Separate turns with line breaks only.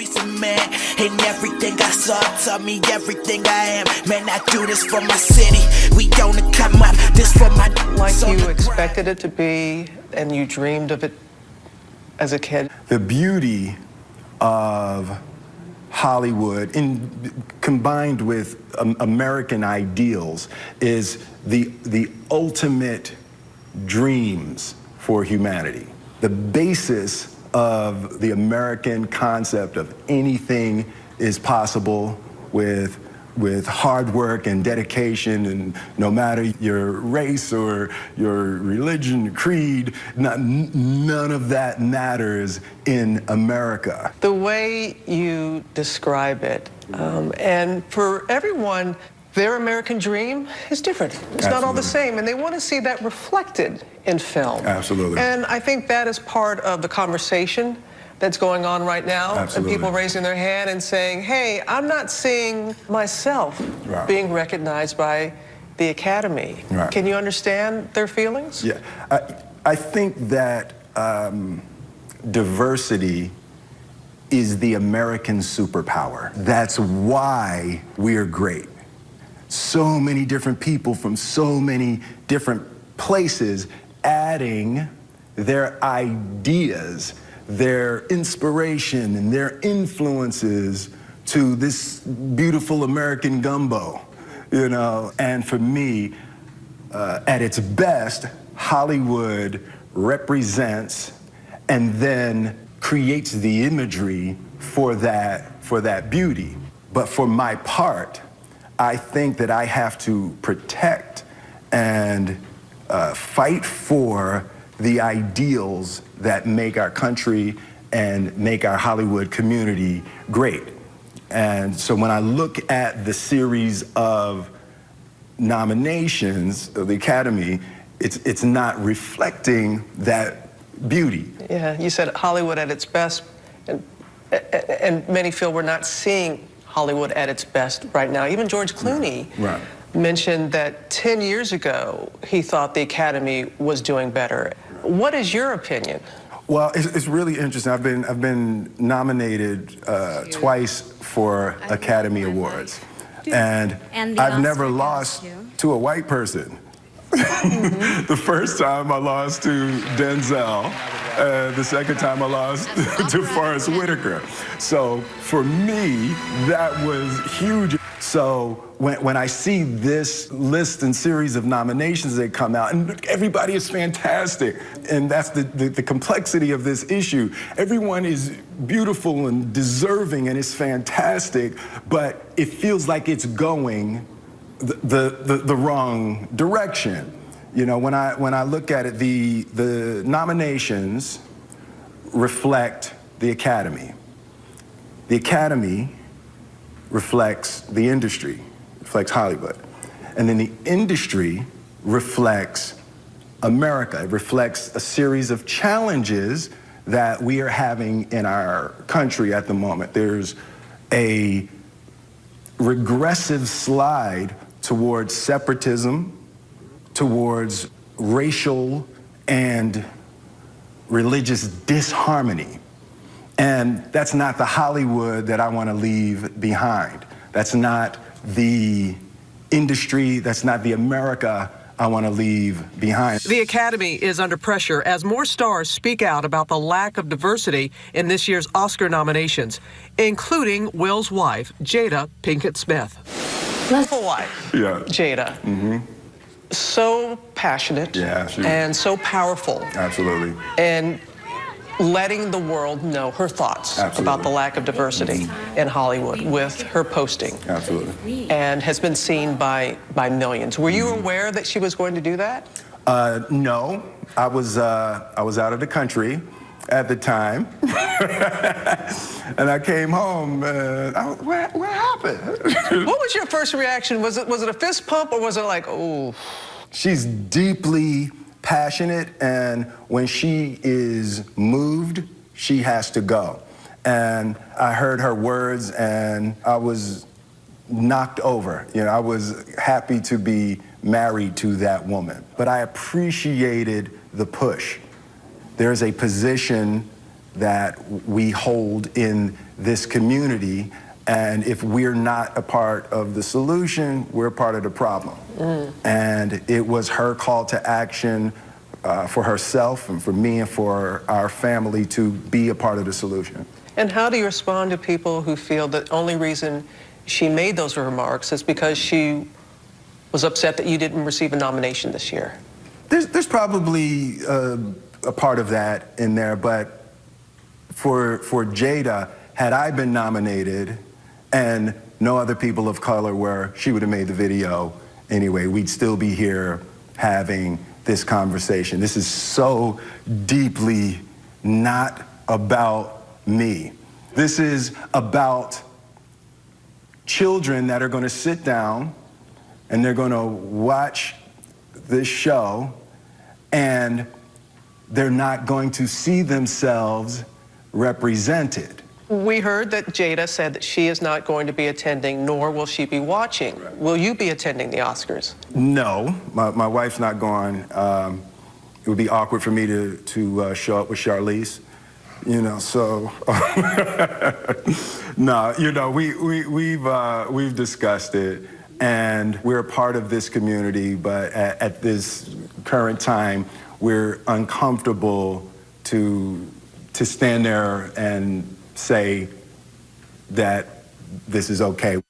reason, man. And everything I saw taught me everything I am. Man, I do this for my city. We don't come up, this for my...
Like you expected it to be, and you dreamed of it as a kid.
The beauty of Hollywood, combined with American ideals, is the ultimate dreams for humanity. The basis of the American concept of anything is possible with hard work and dedication, and no matter your race or your religion, creed, none of that matters in America.
The way you describe it, and for everyone, their American dream is different. It's
Absolutely.
Not all the same, and they want to see that reflected in film.
Absolutely.
And I think that is part of the conversation that's going on right now.
Absolutely.
And people raising their hand and saying, hey, I'm not seeing myself
Right.
being recognized by the Academy.
Right.
Can you understand their feelings?
Yeah, I think that diversity is the American superpower. That's why we're great. So many different people from so many different places adding their ideas, their inspiration, and their influences to this beautiful American gumbo, you know? And for me, at its best, Hollywood represents and then creates the imagery for that beauty. But for my part, I think that I have to protect and fight for the ideals that make our country and make our Hollywood community great. And so when I look at the series of nominations of the Academy, it's not reflecting that beauty.
Yeah, you said Hollywood at its best, and many feel we're not seeing Hollywood at its best right now. Even George Clooney
Right.
mentioned that 10 years ago he thought the Academy was doing better. What is your opinion?
Well, it's really interesting. I've been nominated twice for Academy Awards, and I've never lost to a white person. The first time I lost to Denzel, the second time I lost to Forrest Whitaker. So for me, that was huge. So when I see this list and series of nominations that come out, and everybody is fantastic, and that's the complexity of this issue. Everyone is beautiful and deserving, and it's fantastic, but it feels like it's going the wrong direction. You know, when I look at it, the nominations reflect the Academy. The Academy reflects the industry, reflects Hollywood. And then the industry reflects America. It reflects a series of challenges that we are having in our country at the moment. There's a regressive slide towards separatism, towards racial and religious disharmony. And that's not the Hollywood that I want to leave behind. That's not the industry, that's not the America I want to leave behind.
The Academy is under pressure as more stars speak out about the lack of diversity in this year's Oscar nominations, including Will's wife, Jada Pinkett Smith. Wonderful wife,
Yeah.
Jada.
Mm-hmm.
So passionate and so powerful.
Absolutely.
And letting the world know her thoughts about the lack of diversity in Hollywood with her posting.
Absolutely.
And has been seen by millions. Were you aware that she was going to do that?
No, I was out of the country at the time, and I came home. What happened?
What was your first reaction? Was it a fist pump, or was it like, oh?
She's deeply passionate, and when she is moved, she has to go. And I heard her words, and I was knocked over. You know, I was happy to be married to that woman, but I appreciated the push. There's a position that we hold in this community. And if we're not a part of the solution, we're part of the problem. And it was her call to action for herself and for me and for our family to be a part of the solution.
And how do you respond to people who feel that the only reason she made those remarks is because she was upset that you didn't receive a nomination this year?
There's probably a part of that in there, but for Jada, had I been nominated and no other people of color were, she would have made the video anyway. We'd still be here having this conversation. This is so deeply not about me. This is about children that are going to sit down and they're going to watch this show and they're not going to see themselves represented.
We heard that Jada said that she is not going to be attending, nor will she be watching. Will you be attending the Oscars?
No, my wife's not going. It would be awkward for me to show up with Charlize, you know. So no, you know, we've discussed it, and we're a part of this community. But at this current time, we're uncomfortable to stand there and say that this is okay.